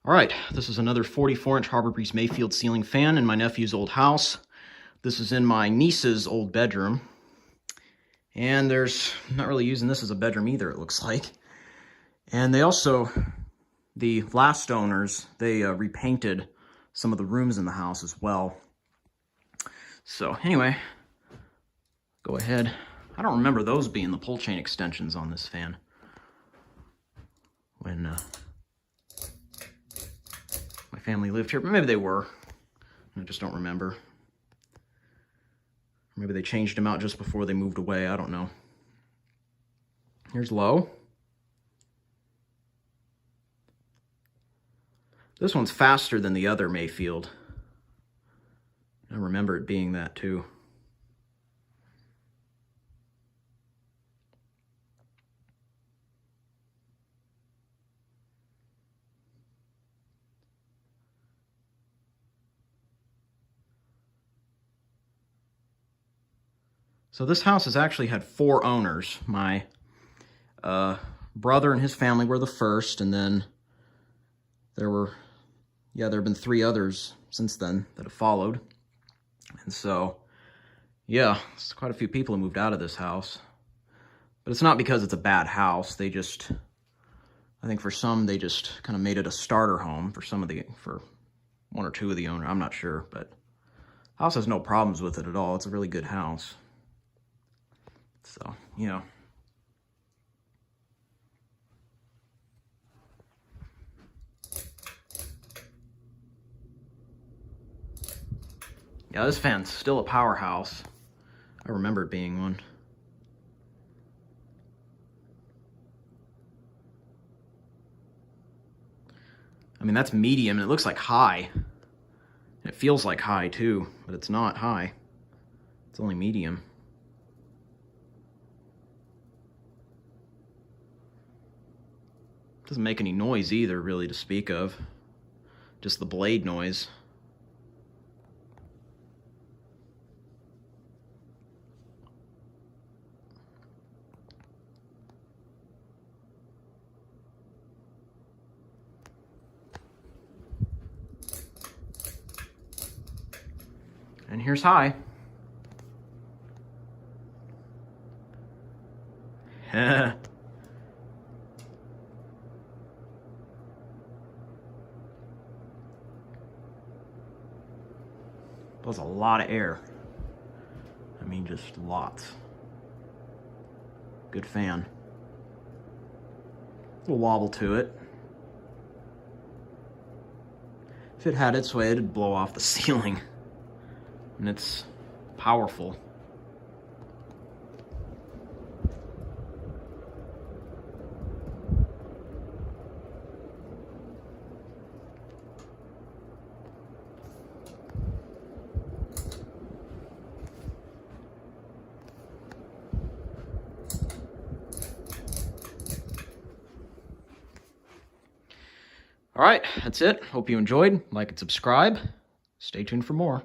All right, this is another 44-inch Harbor Breeze Mayfield ceiling fan in my nephew's old house. This is in my niece's old bedroom. And I'm not really using this as a bedroom either, it looks like. And they also, the last owners, they repainted some of the rooms in the house as well. So anyway, go ahead. I don't remember those being the pull chain extensions on this fan. When my family lived here, but maybe they were. I just don't remember. Maybe they changed them out just before they moved away. I don't know. Here's low. This one's faster than the other Mayfield. I remember it being that too. So this house has actually had 4 owners. My brother and his family were the first, and then there have been 3 others since then that have followed. And so, yeah, it's quite a few people who moved out of this house. But it's not because it's a bad house. I think for some, they just kind of made it a starter home for for 1 or 2 of the owners. I'm not sure, but the house has no problems with it at all. It's a really good house. So, yeah. Yeah, this fan's still a powerhouse. I remember it being one. I mean, that's medium, and it looks like high. It feels like high, too, but it's not high. It's only medium. Doesn't make any noise either, really, to speak of. Just the blade noise. And here's high. Blows a lot of air. I mean, just lots. Good fan. A little wobble to it. If it had its way, it'd blow off the ceiling. And it's powerful. All right, that's it. Hope you enjoyed. Like and subscribe. Stay tuned for more.